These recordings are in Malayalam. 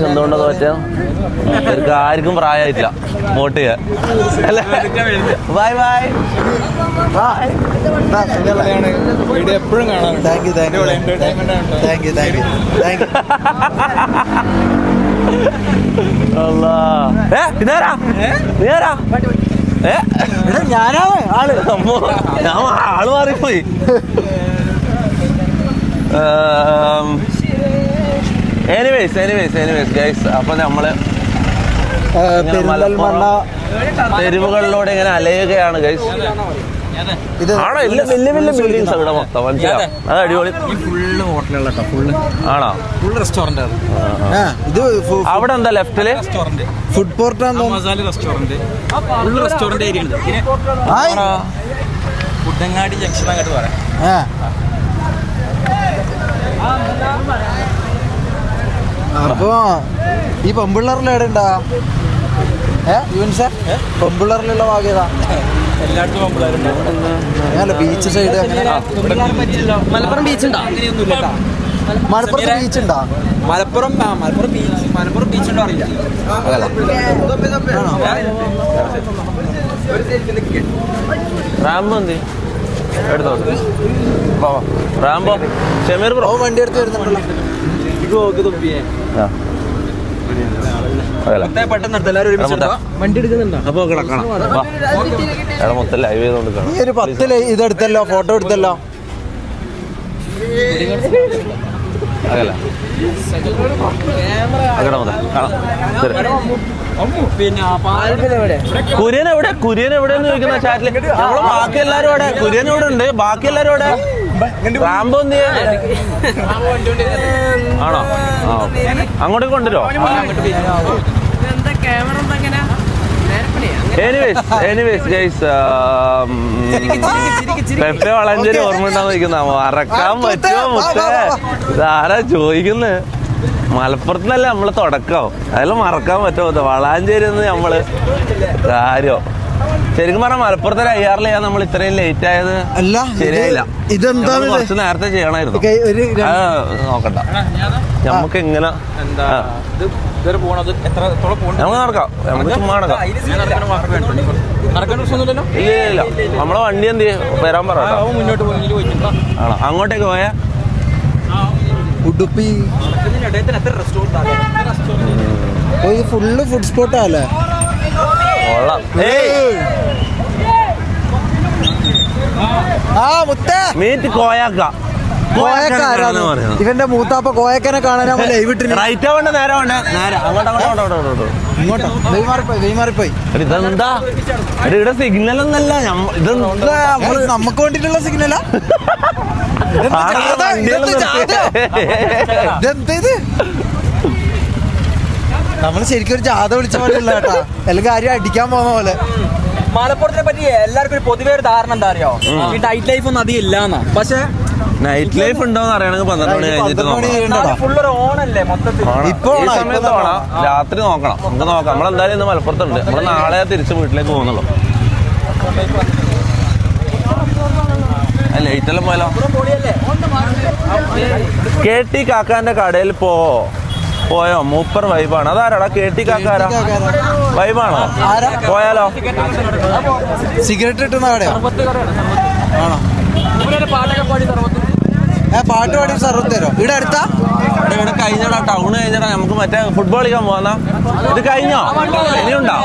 എന്തുകൊണ്ടെന്ന് വെച്ചാൽ ഇവർക്ക് ആർക്കും പ്രായമായിട്ടില്ല വോട്ട് ചെയ്യാൻ അല്ലേ. Bye bye. എപ്പോഴും കാണാം. ഞാനാണ് ആള് മാറിപ്പോയി. എനിവേസ് ഗൈസ്, അപ്പൊ നമ്മള് തെരുവുകളിലൂടെ ഇങ്ങനെ അലയുകയാണ് ഗൈസ്. ആണോ? ഇല്ല, വലിയ വലിയ ബിൽഡിങ്സ് ഇവിടെ മൊത്തം. മനസ്സിലാവും. അത് അടിപൊളി. ആണോ? റെസ്റ്റോറന്റ്. അവിടെ എന്താ ലെഫ്റ്റില് food port restaurant. Restaurant area ഉണ്ട്. കുട്ടങ്ങാടി ജംഗ്ഷൻ അങ്ങോട്ട് പറയാം. അപ്പൊ ഈ പെമ്പിള്ളറിൽ എവിടെ ഉണ്ടാ പെമ്പിള്ളറിലുള്ള ഭാഗ്യതാ? എല്ലായിടത്തും അങ്ങനല്ല, ബീച്ച് സൈഡ് അങ്ങനെ. മലപ്പുറം ബീച്ച് ഉണ്ടോ? അങ്ങനെയൊന്നുമില്ല. മലപ്പുറത്ത് ബീച്ച് ഉണ്ടോ? മലപ്പുറം ബീച്ച് ഉണ്ടോ അറിയില്ല. റാംബോ എന്ത് എടുത്തോ? റാംബോ ഷമീർ ബ്രോ വണ്ടി എടുത്ത് വരുന്നുണ്ടല്ലോ. വണ്ടി എടുക്കുന്നുണ്ടോ? അപ്പൊ കിടക്കണം. മൊത്തം ലൈവ് ചെയ്തോണ്ട് കാണാം. ഈ ഒരു 10 ഇതെടുത്തല്ലോ, ഫോട്ടോ എടുത്തല്ലോ. അതല്ല കുര്യൻ എവിടെയെന്ന് ചോദിക്കുന്ന ചാറ്റില്. നമ്മള് ബാക്കി എല്ലാരും അവിടെ. കുര്യൻ ഇവിടെ ഉണ്ട്. ബാക്കി എല്ലാരും അവിടെ. റാംബോ എന്ത് ചെയ്യാ? ആണോ? ആ, അങ്ങോട്ടേക്ക് കൊണ്ടുവരോ? എനിവേസ് ഗൈസ്, പെപ്പെ വളഞ്ചേരി ഓർമ്മ ഉണ്ടാന്ന് ചോദിക്കുന്ന മറക്കാൻ പറ്റുമോ മുത്തേ? ഇതാരാ ചോദിക്കുന്നത്? മലപ്പുറത്തുനിന്നല്ലേ നമ്മള് തുടക്കം. അതെല്ലാം മറക്കാൻ പറ്റുമോ? വളാഞ്ചേരി നമ്മള് കാര്യം. ശരിക്കും പറഞ്ഞാൽ മലപ്പുറത്തെ IR ചെയ്യാൻ നമ്മൾ ഇത്രയും ലേറ്റ് ആയത് ശരിയായില്ല. ഇതെന്താ കുറച്ച് നേരത്തെ ചെയ്യണമായിരുന്നു. നോക്കണ്ട, നമുക്ക് എങ്ങനെ നമുക്ക് നടക്കാം. നമുക്ക് ചുമ്മാ നടക്കാം. ഇല്ല, നമ്മളെ വണ്ടി എന്ത് വരാൻ പറയാം. ആണോ? അങ്ങോട്ടേക്ക് പോയാ Udupi full food സ്പോട്ടല്ലേ? Meet Koyakka. ഇവന്റെ മൂത്താപ്പ കോയക്കനെ കാണാൻ റൈറ്റ് ആവണ്ട, നേരെ വേണ്ട, നേരെ അങ്ങോട്ടാറിപ്പോയി. ഇതെന്താ ഇവിടെ സിഗ്നൽ ഒന്നല്ല. ഇതെന്താ നമുക്ക് വേണ്ടിട്ടുള്ള സിഗ്നലാ? ഇതെന്ത്? നമ്മള് ശരിക്കും ഒരു ജാഥ വിളിച്ച പോലെ ഉള്ള കേട്ടാ. എല്ലാ കാര്യം അടിക്കാൻ പോകുന്ന പോലെ. മലപ്പുറത്തിനെ പറ്റി എല്ലാവർക്കും പൊതുവേ ഒരു ധാരണ എന്താ അറിയോ? ഈ നൈറ്റ് ലൈഫ് ഒന്നും അധികം ഇല്ലാന്നാ. പക്ഷെ നൈറ്റ് ലൈഫ് ഉണ്ടോന്ന് അറിയണമെങ്കിൽ 12 മണി കഴിഞ്ഞിട്ട് ഫുള്ളൊരു ഓണല്ലേ മൊത്തത്തിൽ. ഇപ്പൊ ഈ സമയത്ത് ഓണം. രാത്രി നോക്കണം. നമുക്ക് നോക്കാം. നമ്മളെന്തായാലും ഇന്ന് മലപ്പുറത്തുണ്ട്. നമ്മള് നാളെ തിരിച്ച് വീട്ടിലേക്ക് പോകുന്നുള്ളൂ. ലൈറ്റ് എല്ലാം പോയാലോ? KT കാക്കാന്റെ കടയിൽ പോയോ? മൂപ്പർ വൈബാണ്. അതാരാടാ KT കാക്കാരാ? വൈബാണോ? പോയാലോ? സിഗരറ്റ് കിട്ടുന്ന കടയോ? ആണോ? പാട്ട് പാടി സർവത്ത് തരോ? ഇവിടെ അടുത്താ? ഇവിടെ കഴിഞ്ഞടാ, ടൗണ് കഴിഞ്ഞടാ. നമുക്ക് മറ്റേ ഫുട്ബോൾ കളിക്കാൻ പോവാ. ഇത് കഴിഞ്ഞോ? ഇനിയുണ്ടോ?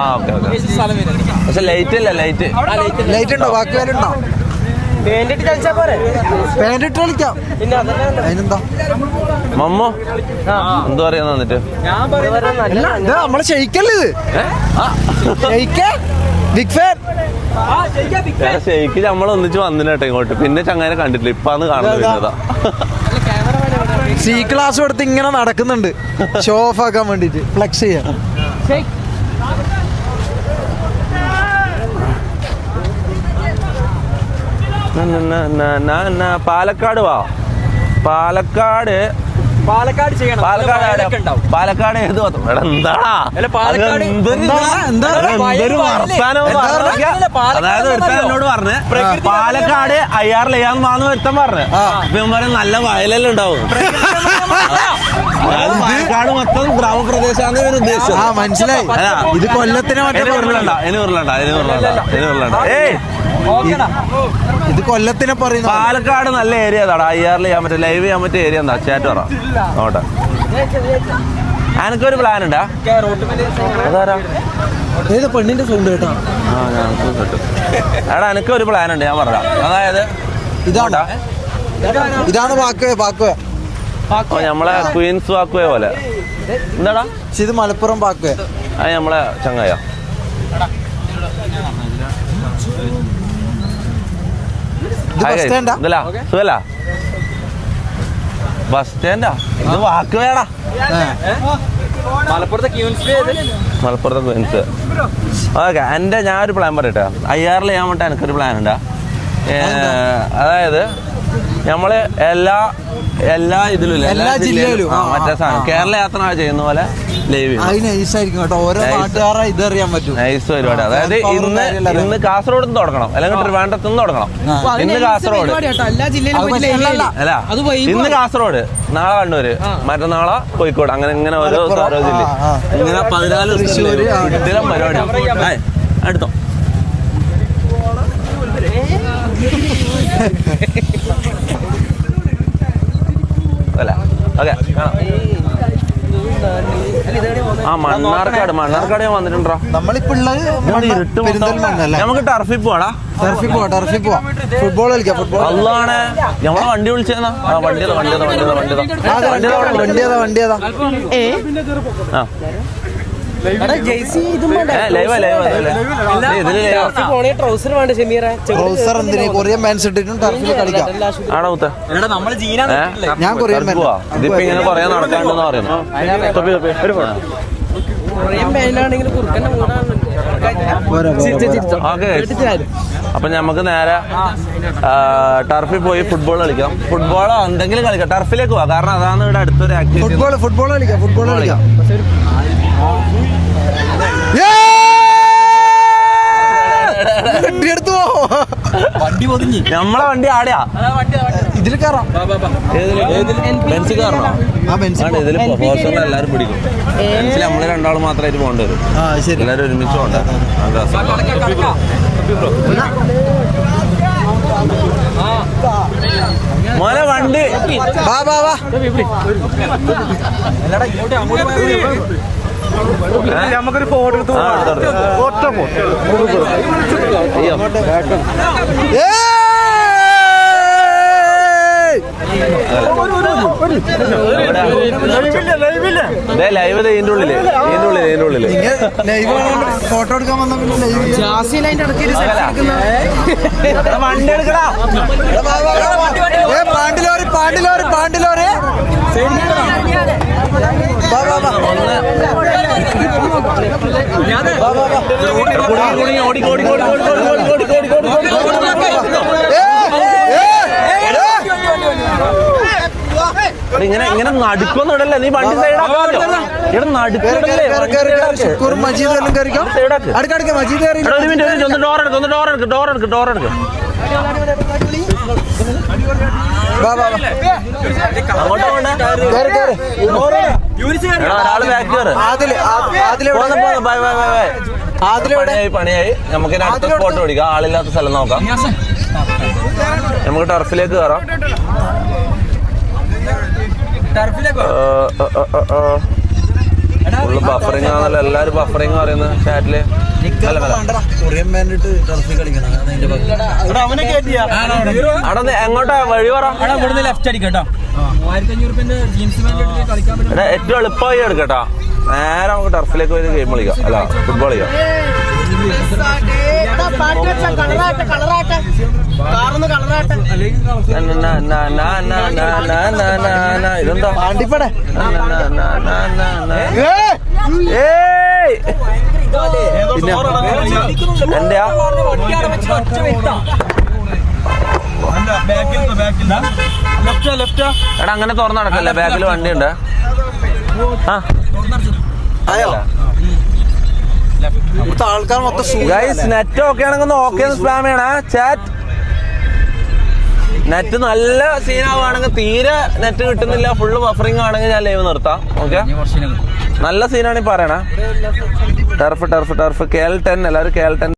ആ, ഓക്കെ. പക്ഷെ ലൈറ്റ് ഇല്ല. ലൈറ്റ് ഉണ്ടോ? ബാക്കി പേരുണ്ടോ? പാന്റ് ഇട്ട് കളിക്കാം. അതിനെന്താ മമ്മോ എന്തു പറയാ? എന്നിട്ട് നമ്മള് ഷെയ്ക്കല്ലേ ഇത്? Big fan. ഷെയ്ക്ക് നമ്മളൊന്നിച്ച് വന്നിട്ട് ഇങ്ങോട്ട്. പിന്നെ ചങ്ങനെ കണ്ടിട്ടില്ല. ഇപ്പാന്ന് കാണുന്നത്. C ക്ലാസ് കൊടുത്ത് ഇങ്ങനെ നടക്കുന്നുണ്ട് ഷോ ഓഫ് ആക്കാൻ വേണ്ടിട്ട്, ഫ്ലെക്സ് ചെയ്യാൻ. പാലക്കാട് വാ. പാലക്കാട് പാലക്കാട് ചെയ്യണം. പാലക്കാട് ഏത് എന്താടാ അതായത് ഒരുത്തൻ എന്നോട് പറഞ്ഞ് പാലക്കാട് അയ്യാറിൽ ചെയ്യാന്ന് ഒരുത്തൻ പറഞ്ഞ് ഇപ്പം പറയും നല്ല വയലെല്ലാം ഉണ്ടാവും. അതായത് പാലക്കാട് മൊത്തം ഗ്രാമപ്രദേശമാണ് ഇവർ ഉദ്ദേശിച്ചത്. മനസ്സിലായി. ഇത് കൊല്ലത്തിന് ഇത് കൊല്ലത്തിനെ പറയുന്നത്. പാലക്കാട് നല്ല ഏരിയ അതാടാ. അയ്യാറിൽ ചെയ്യാൻ പറ്റും, ലൈവ് ചെയ്യാൻ പറ്റിയ ഏരിയ എന്താ ചേട്ട പറ നോട്ടെ. എനിക്കൊരു പ്ലാൻ ഉണ്ടാ. അതാരാ ഏത് പെണ്ണിന്റെ സൗണ്ട് കേട്ടോ? എടാ എനിക്കൊരു പ്ലാൻ ഉണ്ട്, ഞാൻ പറയാം. അതായത് ഇതാണ് പാക്കുവേ. നമ്മളെ ക്വീൻസ് വാക്കുവേ പോലെ. എന്താടാ ഇത് മലപ്പുറം പാക്കുവേ. അത് നമ്മളെ ചങ്ങായ. സുഖല്ല ബസ് സ്റ്റാൻഡാ ഇത് വാക്കുവേടാ. മലപ്പുറത്തെ ക്വീൻസ്. ഓക്കെ എൻ്റെ ഞാനൊരു പ്ലാൻ പറയട്ടെ. അയ്യാറിൽ ചെയ്യാൻ വേണ്ടി എനിക്കൊരു പ്ലാൻ ഉണ്ടാ. അതായത് നമ്മള് എല്ലാ ഇതിലും എല്ലാ ജില്ലയിലും മറ്റേ സാധനം കേരള യാത്ര ചെയ്യുന്ന പോലെ ലൈവ് നൈസായിരിക്കും കേട്ടോ. ഓരോ നാട്ടുകാരെ ഇതറിയാൻ പറ്റും. നൈസ് പരിപാടി. അതായത് ഇന്ന് കാസർഗോഡ് നിന്ന് തുടങ്ങണം, അല്ലെങ്കിൽ ട്രിവാൻഡ്രത്ത് നിന്ന് തുടങ്ങണം. ഇന്ന് കാസർഗോഡ് അല്ല, ഇന്ന് കാസർഗോഡ്, നാളെ കണ്ണൂര്, മറ്റന്നാളെ കോഴിക്കോട്, അങ്ങനെ ഇങ്ങനെ ഓരോ ജില്ല ഇങ്ങനെ 14 ഇതിലും പരിപാടി എടുത്തോ. അല്ല ഓക്കെ മണ്ണാർക്കാട് ഞാൻ വന്നിട്ടുണ്ടോ? നമ്മളിപ്പോ നമുക്ക് ടർഫിൽ പോവാടാ. ഫുട്ബോൾ കളിക്കാം. അല്ലാണ് ഞമ്മളെ വണ്ടി വിളിച്ചേന്നാ. വണ്ടി ഞാൻ കൊറിയൻ ഇതിപ്പോ ഇങ്ങനെ കൊറേ നടക്കാണ്ടെന്ന് പറയുന്നു. അപ്പൊ ഞമ്മക്ക് നേരെ ടർഫിൽ പോയി ഫുട്ബോൾ കളിക്കാം. ഫുട്ബോളോ എന്തെങ്കിലും കളിക്കാം. ടർഫിലേക്ക് പോവാം, കാരണം അതാണ് ഇവിടെ അടുത്തൊരു ആക്ടിവിറ്റി. ഫുട്ബോൾ കളിക്കാം. വണ്ടി പൊതിഞ്ഞ് നമ്മളെ വണ്ടി ആടെയാ. ഇതിൽ കയറാം. ബെൻസ് കയറണോ? ഇതിൽ ഫോർച്യൂണർ എല്ലാവരും പിടിക്കും. ബെൻസിൽ നമ്മള് രണ്ടാളും മാത്രമായിട്ട് പോകേണ്ടി വരും. എല്ലാവരും ഒരുമിച്ച് പോകണ്ട. മോനെ വണ്ടി നമുക്കൊരു ഫോട്ടോ എടുത്തു. ലൈവ് ഇതിന്റെ ഉള്ളില് ഫോട്ടോ എടുക്കാൻ വന്ന വണ്ടി എടുക്കടാ. പാണ്ടിലോറി ഇങ്ങനെ നടുക്കൊന്നും ഇടല്ലേ നീ. വണ്ടി സൈഡാക്കാലോ. ഇവിടെ നടുക്കിടല്ലേ. മജീദ് ഡോറെടുക്ക്. പണിയായി. നമുക്ക് അടുത്ത സ്പോട്ട് പിടിക്കാം. ആളില്ലാത്ത സ്ഥലം നോക്കാം. നമുക്ക് ടർഫിലേക്ക് കയറാം. ഫുള്ള് ബഫറിങ് ആണല്ലോ. എല്ലാരും ബഫറിങ് പറയുന്നത് ചാറ്റില്. എങ്ങോട്ടാ വഴി പറ. ലെഫ്റ്റ് അടിക്കട്ടോ. ഏറ്റവും എളുപ്പമായി എടുക്കട്ടാ. നേരെ നമുക്ക് ടർഫിലേക്ക് പോയി ഗെയിം കളിക്കാം. അല്ല ഫുട്ബോൾ കളിക്കാം. ഇതെന്താ പാണ്ടിപ്പട എന്റെയാ എടാ അങ്ങനെ തുറന്നു നടക്കല്ലേ, ബാക്കിൽ വണ്ടി ഉണ്ട്. ആൾക്കാർ മൊത്തം ഗൈസ് നെറ്റ് ഓക്കെ ആണെങ്കിൽ ഓക്കെ സ്പാം ചെയ്യണ ചാറ്റ്. നെറ്റ് നല്ല സീനാവുകയാണെങ്കിൽ, തീരെ നെറ്റ് കിട്ടുന്നില്ല, ഫുള്ള് ബഫറിംഗ് ആണെങ്കിൽ ഞാൻ ലൈവ് നിർത്താം. ഓക്കെ, നല്ല സീനാണെങ്കിൽ പറയണേ. ടർഫ് KL10 എല്ലാവരും KL10